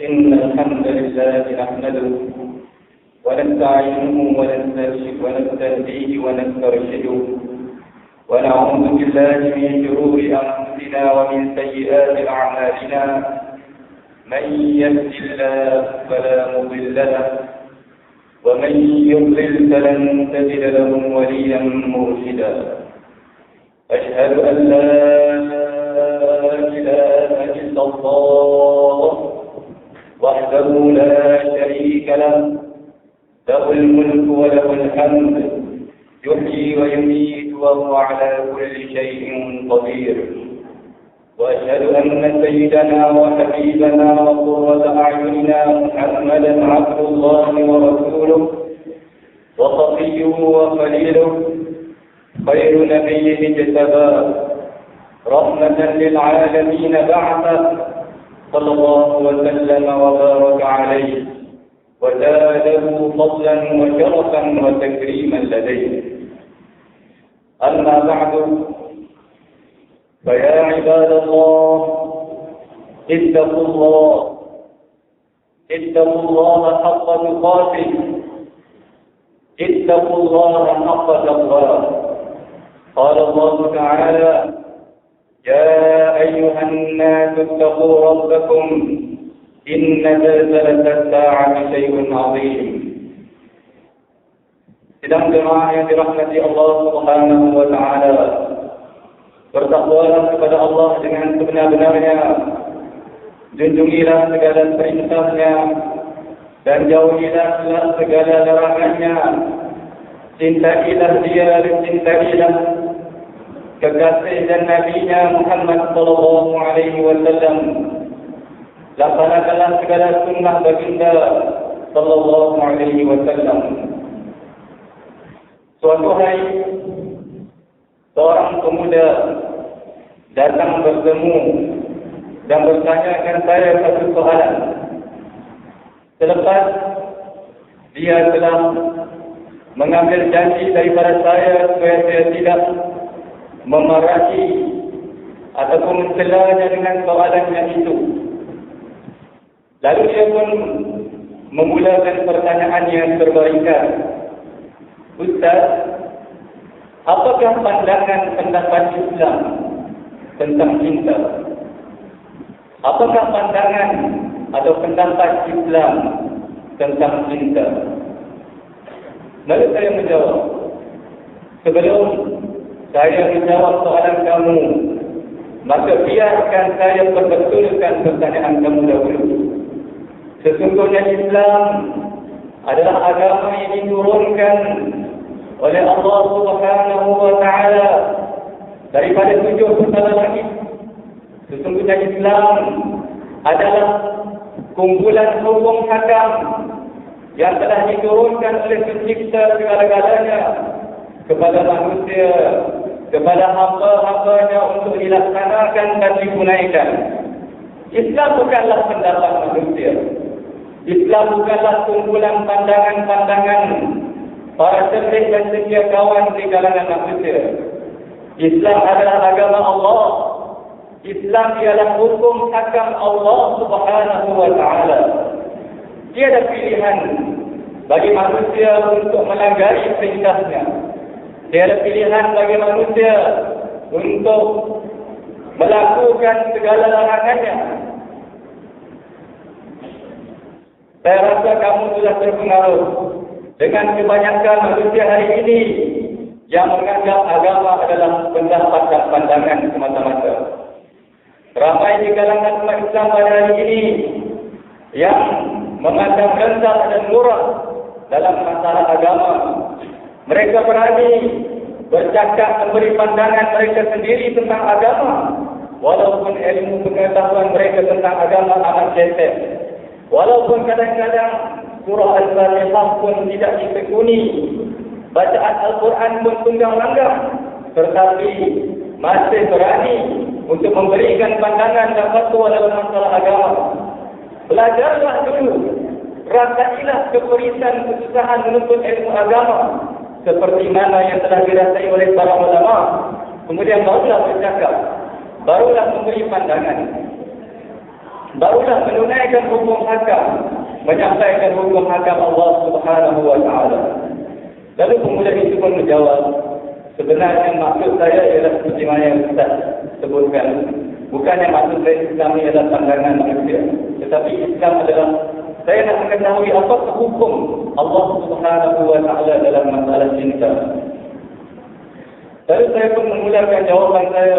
إن الحمد لله نحمده ونستعينه ونستهديه ونسترشده ونعوذ بالله من شرور أنفسنا ومن سيئات أعمالنا من يهد الله فلا مضل له ومن يضلل فلن تجد له وليا مرشدا أشهد أن لا إله إلا الله وحده لا شريك له له الملك وله الحمد يحيي ويميت وهو على كل شيء قدير وأشهد أن سيدنا وحبيبنا وقرة أعيننا محمدا عبد الله ورسوله وصفيه وخليله خير نبي اجتباه رحمة للعالمين بعثه صلى الله وسلم وبارك عليه وزاده فضلا وشرفا وتكريما لديه. أما بعد فيا عباد الله اتقوا الله حق تقاته اتقوا الله حق تقواه. قال الله تعالى: يا أيها الناس اتقوا ربكم إن زلزلة الساعة شيء عظيم. Sidang jemaah yang dirahmati Allah Subhanahu wa taala, bertakwalah kepada Allah dengan sebenar-benarnya, junjungilah segala perintahnya dan jauhilah segala larangannya. Cintailah Dia dan cintailah kekasih dan Nabi-Nya Muhammad sallallahu alaihi wasallam. Laksanakanlah segala sunnah baginda sallallahu alaihi wasallam. Suatu hari seorang pemuda datang bertemu dan bertanyakan saya satu soalan. Selepas dia telah mengambil janji daripada saya supaya saya tidak memarahi ataupun mencelanya dengan soalannya itu. Lalu dia pun memulakan pertanyaan yang berbarikan. Ustaz, apakah pandangan pendapat Islam tentang cinta? Apakah pandangan atau pendapat Islam tentang cinta? Lalu saya menjawab, sebelum saya menjawab soalan kamu, maka biarkan saya perbetulkan pertanyaan kamu dahulu. Sesungguhnya Islam adalah agama yang diturunkan oleh Allah Subhanahu wa taala daripada 7 pesala langit. Sesungguhnya Islam adalah kumpulan hukum hakam yang telah diturunkan oleh Pencipta segala-galanya kepada manusia, kepada hamba-hambanya untuk dilaksanakan dan ditunaikan. Islam bukanlah pendapat manusia. Islam bukanlah kumpulan pandangan-pandangan para cerdik dan setia kawan di kalangan manusia. Islam adalah agama Allah. Islam ialah hukum hakam Allah Subhanahu wa taala. Tiada pilihan bagi manusia untuk melanggar perintahnya. Tiada pilihan bagi manusia untuk melakukan segala larangannya. Saya rasa kamu sudah terpengaruh dengan kebanyakan manusia hari ini yang menganggap agama adalah pendapat dan pandangan semata-mata. Ramai di kalangan umat Islam pada hari ini yang memandang rendah dan murah dalam masalah agama. Mereka berani bercakap memberi pandangan mereka sendiri tentang agama, walaupun ilmu pengetahuan mereka tentang agama amat cetek. Walaupun kadang-kadang surah Al-Fatihah pun tidak ditekuni, bacaan Al-Quran pun tunggang langgang, tetapi masih berani untuk memberikan pandangan dan fatwa dalam masalah agama. Belajarlah dulu, rasailah keperisan kesusahan menuntut ilmu agama seperti mana yang telah dirasai oleh para ulama. Kemudian barulah bercakap, barulah memberi pandangan. barulah menunaikan hukum hakam, menyampaikan hukum hakam Allah Subhanahu wa taala. Lalu pemuda itu pun menjawab, sebenarnya maksud saya ialah seperti mana yang Ustaz sebutkan. Bukannya maksud saya Islam ini adalah pandangan manusia, tetapi Islam adalah saya nak mengetahui apa hukum Allah Subhanahu wa taala dalam masalah cinta. Lalu saya pun memulakan jawapan saya.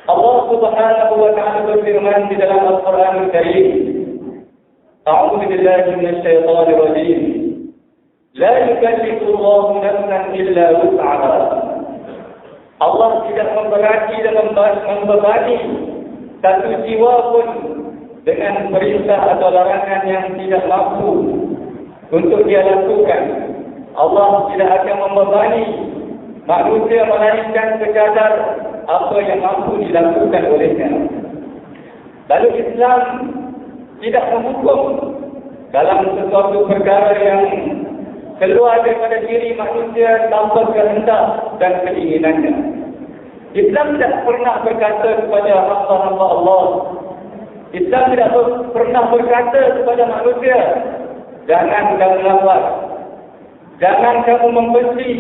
Allah Subhanahu wa taala berfirman di dalam Al-Qur'an Al-Karim, A'udzu billahi minasy syaithanir rajim. La yukallifu Allahu nafsan illa wus'aha. Allah tidak memberati dan membebani satu jiwa pun dengan perintah atau larangan yang tidak mampu untuk dia lakukan. Allah tidak akan membebani manusia melainkan sekadar apa yang mampu dilakukan olehnya. Lalu Islam tidak menghukum dalam sesuatu perkara yang keluar daripada diri manusia tanpa kehendak dan keinginannya. Islam tidak pernah berkata kepada hamba-hamba Allah, Islam tidak pernah berkata kepada manusia, jangan kamu lapar, jangan kamu membenci,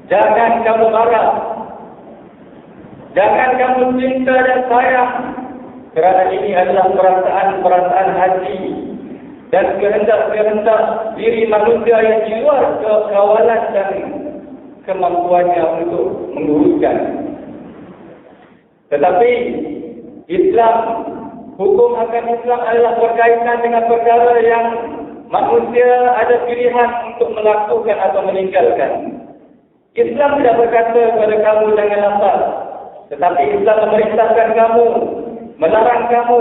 jangan kamu marah, jangan kamu cinta dan sayang, kerana ini adalah perasaan-perasaan hati dan kehendak-kehendak diri manusia yang di luar kawalan dan kemampuannya untuk menguruskan. Tetapi Islam, hukum akan Islam adalah berkaitan dengan perkara yang manusia ada pilihan untuk melakukan atau meninggalkan. Islam tidak berkata kepada kamu jangan lapar, tetapi Islam memerintahkan kamu, melarang kamu,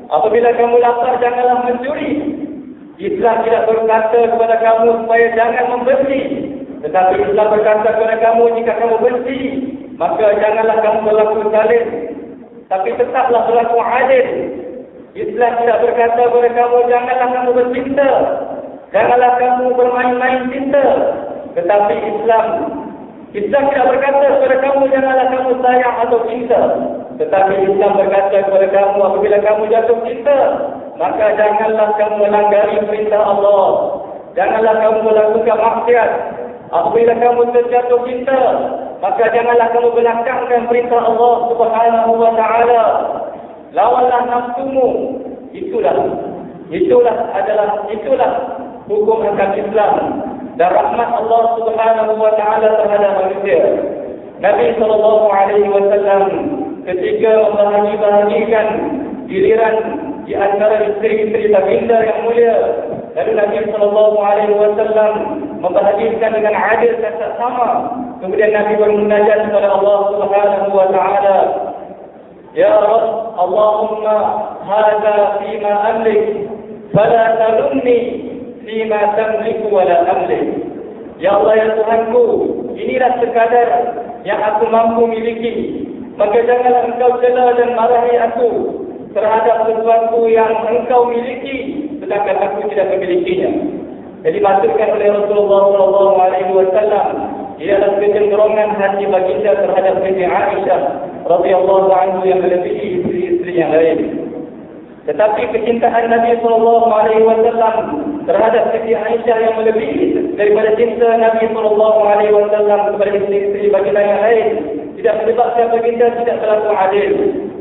apabila kamu lapar janganlah mencuri. Islam tidak berkata kepada kamu supaya jangan membenci, tetapi Islam berkata kepada kamu jika kamu benci, maka janganlah kamu berlaku zalim, tapi tetaplah berlaku adil. Islam tidak berkata kepada kamu janganlah kamu bercinta, janganlah kamu bermain-main cinta, tetapi Islam tidak berkata kepada kamu janganlah kamu sayang atau cinta, tetapi Islam berkata kepada kamu apabila kamu jatuh cinta, maka janganlah kamu melanggar perintah Allah, janganlah kamu melakukan maksiat. Apabila kamu terjatuh cinta, maka janganlah kamu belakangkan perintah Allah Subhanahu wa taala. Lawanlah nafsumu. Itulah hukum hakam Islam dan rahmat Allah Subhanahu wa taala terhadap manusia. Nabi sallallahu alaihi wasallam ketika membahagikan giliran di antara isteri-isteri baginda yang mulia, lalu Nabi sallallahu alaihi wasallam membahagikan dengan adil dan sama. Kemudian Nabi bermunajat kepada Allah Subhanahu wa taala, Ya Rabb, Allahumma hadza fima amlik, fala talumni fima tamliku wala amlik. Ya Allah, ya Tuhanku, inilah sekadar yang aku mampu miliki, maka janganlah engkau cela dan marahi aku terhadap sesuatu yang engkau miliki sedangkan aku tidak memilikinya. Jadi dimaksudkan oleh Rasulullah SAW ialah kecenderungan hati baginda terhadap Siti Aisyah radhiyallahu anha yang melebihi isteri-isteri yang lain. Tetapi kecintaan Nabi SAW terhadap Siti Aisyah yang melebihi daripada cinta Nabi SAW kepada isteri-isteri baginda yang lain tidak menyebabkan baginda tidak berlaku adil.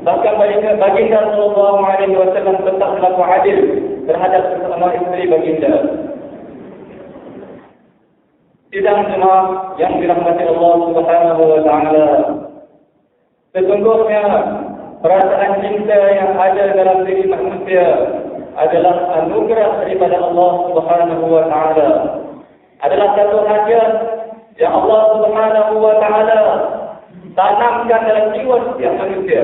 Bahkan baginda SAW tetap berlaku adil terhadap sesama isteri baginda. Sidang jemaah yang dirahmati Allah Subhanahu wa taala, sesungguhnya perasaan cinta yang ada dalam diri manusia adalah anugerah daripada Allah Subhanahu wa taala. Adalah satu hajat yang Allah Subhanahu wa taala tanamkan dalam jiwa setiap manusia.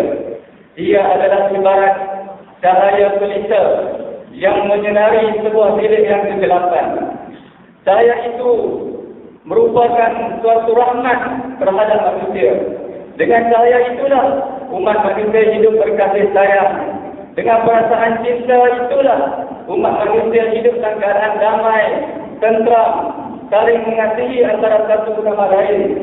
Ia adalah ibarat cahaya pelita yang menyinari sebuah bilik yang kegelapan. Cahaya itu merupakan suatu rahmat terhadap manusia. Dengan cahaya itulah umat manusia hidup berkasih sayang. Dengan perasaan cinta itulah umat manusia hidup dalam keadaan damai, tentram, saling mengasihi antara satu sama lain.